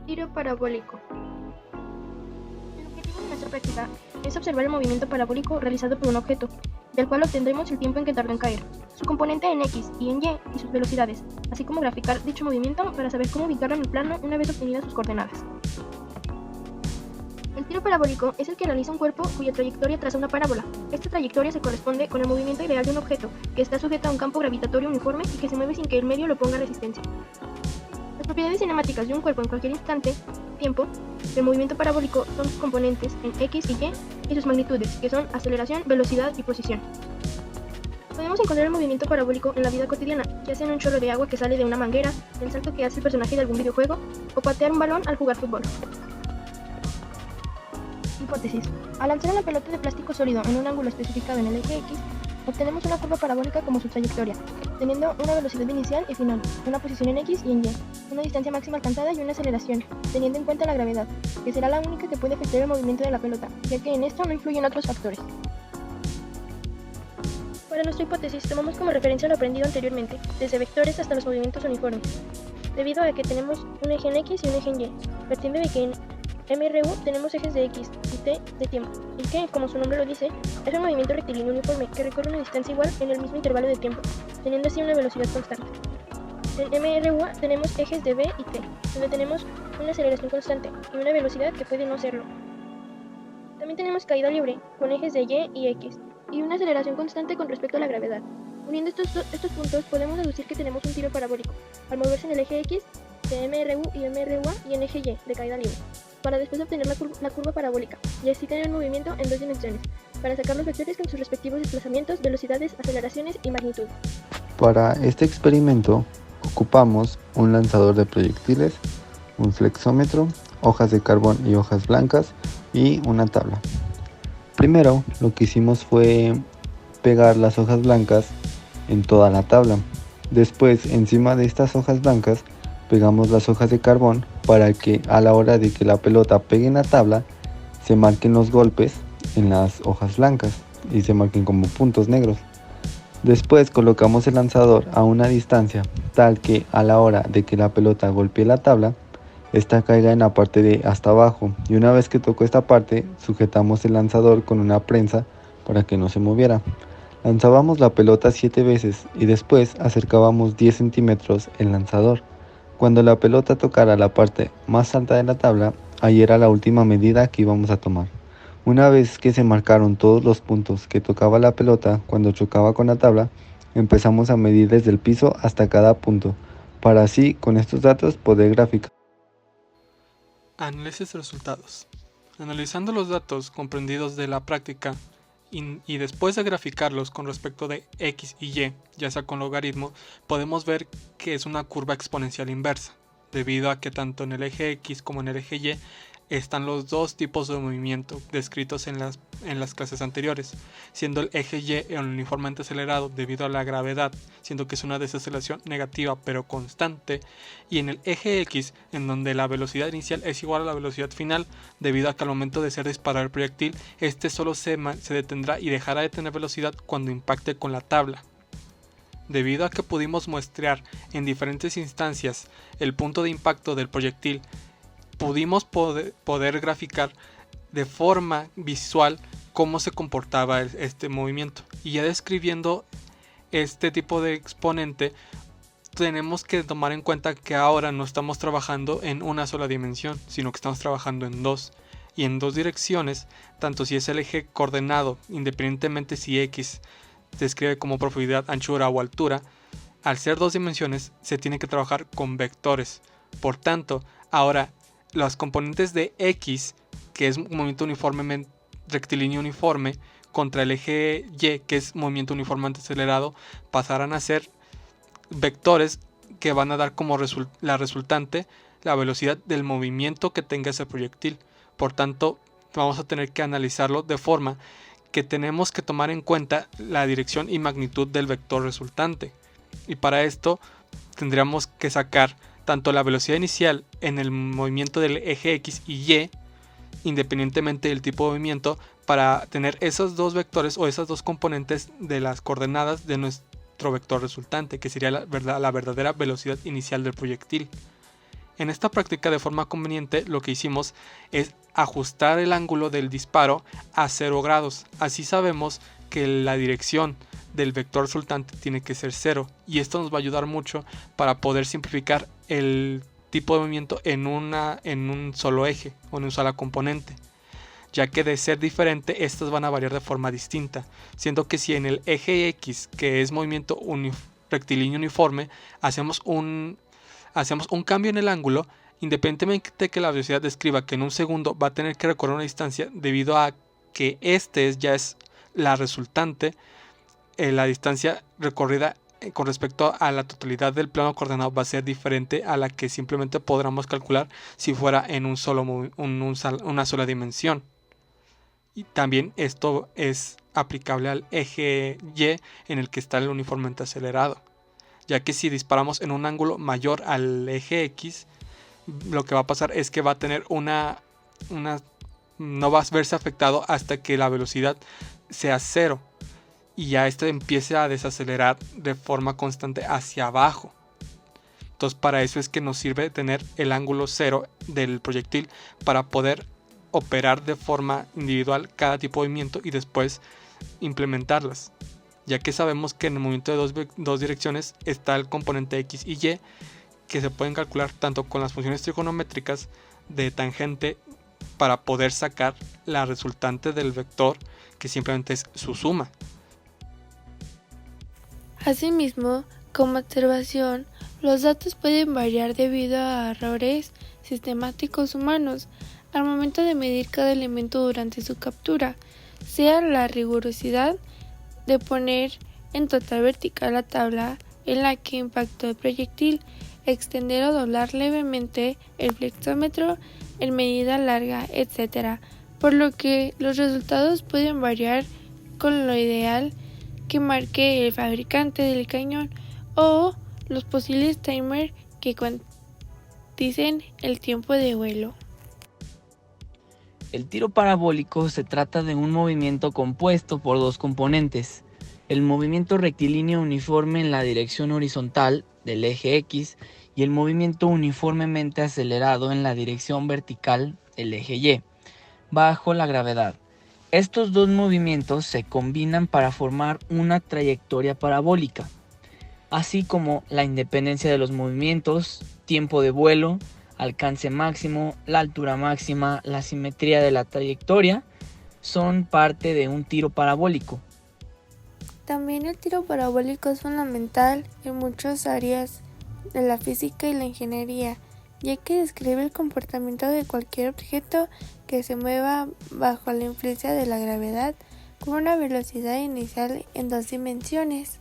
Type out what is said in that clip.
Tiro parabólico. El objetivo de nuestra práctica es observar el movimiento parabólico realizado por un objeto, del cual obtendremos el tiempo en que tardó en caer, su componente en X y en Y y sus velocidades, así como graficar dicho movimiento para saber cómo ubicarlo en el plano una vez obtenidas sus coordenadas. El tiro parabólico es el que realiza un cuerpo cuya trayectoria traza una parábola. Esta trayectoria se corresponde con el movimiento ideal de un objeto, que está sujeto a un campo gravitatorio uniforme y que se mueve sin que el medio le oponga resistencia. Las propiedades cinemáticas de un cuerpo en cualquier instante, tiempo, del movimiento parabólico son sus componentes en X y Y y sus magnitudes, que son aceleración, velocidad y posición. Podemos encontrar el movimiento parabólico en la vida cotidiana, ya sea en un chorro de agua que sale de una manguera, el salto que hace el personaje de algún videojuego, o patear un balón al jugar fútbol. Hipótesis. Al lanzar una pelota de plástico sólido en un ángulo especificado en el eje X, obtenemos una curva parabólica como su trayectoria, teniendo una velocidad inicial y final, una posición en X y en Y, una distancia máxima alcanzada y una aceleración, teniendo en cuenta la gravedad, que será la única que puede afectar el movimiento de la pelota, ya que en esto no influyen otros factores. Para nuestra hipótesis tomamos como referencia lo aprendido anteriormente, desde vectores hasta los movimientos uniformes, debido a que tenemos un eje en X y un eje en Y, partiendo de que en MRU tenemos ejes de X y T de tiempo, y que, como su nombre lo dice, es un movimiento rectilíneo uniforme que recorre una distancia igual en el mismo intervalo de tiempo, teniendo así una velocidad constante. En MRUA tenemos ejes de B y T, donde tenemos una aceleración constante y una velocidad que puede no serlo. También tenemos caída libre, con ejes de Y y X, y una aceleración constante con respecto a la gravedad. Uniendo estos puntos podemos deducir que tenemos un tiro parabólico, al moverse en el eje X de MRU y MRUA y en eje Y de caída libre, para después obtener la curva parabólica, y así tener un movimiento en dos dimensiones, para sacar los vectores con sus respectivos desplazamientos, velocidades, aceleraciones y magnitud. Para este experimento ocupamos un lanzador de proyectiles, un flexómetro, hojas de carbón y hojas blancas y una tabla. Primero lo que hicimos fue pegar las hojas blancas en toda la tabla. Después, encima de estas hojas blancas pegamos las hojas de carbón para que a la hora de que la pelota pegue en la tabla se marquen los golpes en las hojas blancas y se marquen como puntos negros. Después colocamos el lanzador a una distancia tal que a la hora de que la pelota golpee la tabla, esta caiga en la parte de hasta abajo, y una vez que tocó esta parte sujetamos el lanzador con una prensa para que no se moviera. Lanzábamos la pelota 7 veces y después acercábamos 10 centímetros el lanzador. Cuando la pelota tocara la parte más alta de la tabla, ahí era la última medida que íbamos a tomar. Una vez que se marcaron todos los puntos que tocaba la pelota cuando chocaba con la tabla, empezamos a medir desde el piso hasta cada punto, para así con estos datos poder graficar. Análisis de resultados. Analizando los datos comprendidos de la práctica y después de graficarlos con respecto de X y Y, ya sea con logaritmo, podemos ver que es una curva exponencial inversa, debido a que tanto en el eje X como en el eje Y están los dos tipos de movimiento descritos en las clases anteriores, siendo el eje Y el uniformemente acelerado debido a la gravedad, siendo que es una desaceleración negativa pero constante, y en el eje X en donde la velocidad inicial es igual a la velocidad final, debido a que al momento de ser disparado el proyectil, este solo se detendrá y dejará de tener velocidad cuando impacte con la tabla. Debido a que pudimos muestrear en diferentes instancias el punto de impacto del proyectil, pudimos poder graficar de forma visual cómo se comportaba este movimiento. Y ya describiendo este tipo de exponente, tenemos que tomar en cuenta que ahora no estamos trabajando en una sola dimensión, sino que estamos trabajando en dos. Y en dos direcciones, tanto si es el eje coordenado, independientemente si X se escribe como profundidad, anchura o altura, al ser dos dimensiones se tiene que trabajar con vectores. Por tanto, ahora las componentes de X, que es un movimiento uniformemente rectilíneo uniforme, contra el eje Y, que es movimiento uniformemente acelerado, pasarán a ser vectores que van a dar como la resultante la velocidad del movimiento que tenga ese proyectil. Por tanto, vamos a tener que analizarlo de forma que tenemos que tomar en cuenta la dirección y magnitud del vector resultante. Y para esto tendríamos que sacar tanto la velocidad inicial en el movimiento del eje X y Y, independientemente del tipo de movimiento, para tener esos dos vectores o esas dos componentes de las coordenadas de nuestro vector resultante, que sería la verdadera velocidad inicial del proyectil. En esta práctica, de forma conveniente, lo que hicimos es ajustar el ángulo del disparo a 0 grados. Así sabemos que la dirección del vector resultante tiene que ser 0, y esto nos va a ayudar mucho para poder simplificar el tipo de movimiento en un solo eje o en una sola componente, ya que de ser diferente estas van a variar de forma distinta, siendo que si en el eje X, que es movimiento rectilíneo uniforme, hacemos un cambio en el ángulo, independientemente de que la velocidad describa que en un segundo va a tener que recorrer una distancia, debido a que ya es la resultante, la distancia recorrida con respecto a la totalidad del plano coordenado va a ser diferente a la que simplemente podríamos calcular si fuera en una sola dimensión. Y también esto es aplicable al eje Y, en el que está el uniformemente acelerado, ya que si disparamos en un ángulo mayor al eje X, lo que va a pasar es que va a tener no va a verse afectado hasta que la velocidad sea 0 y ya empiece a desacelerar de forma constante hacia abajo. Entonces, para eso es que nos sirve tener el ángulo 0 del proyectil, para poder operar de forma individual cada tipo de movimiento y después implementarlas, ya que sabemos que en el movimiento de dos direcciones está el componente X y Y, que se pueden calcular tanto con las funciones trigonométricas de tangente para poder sacar la resultante del vector, que simplemente es su suma. Asimismo, como observación, los datos pueden variar debido a errores sistemáticos humanos al momento de medir cada elemento durante su captura, sea la rigurosidad de poner en total vertical la tabla en la que impactó el proyectil, extender o doblar levemente el flexómetro en medida larga, etc., por lo que los resultados pueden variar con lo ideal que marque el fabricante del cañón o los posibles timers que cuanticen el tiempo de vuelo. El tiro parabólico se trata de un movimiento compuesto por dos componentes: el movimiento rectilíneo uniforme en la dirección horizontal del eje X y el movimiento uniformemente acelerado en la dirección vertical del eje Y, bajo la gravedad. Estos dos movimientos se combinan para formar una trayectoria parabólica, así como la independencia de los movimientos, tiempo de vuelo, alcance máximo, la altura máxima, la simetría de la trayectoria, son parte de un tiro parabólico. También el tiro parabólico es fundamental en muchas áreas de la física y la ingeniería, ya que describe el comportamiento de cualquier objeto que se mueva bajo la influencia de la gravedad con una velocidad inicial en 2 dimensiones.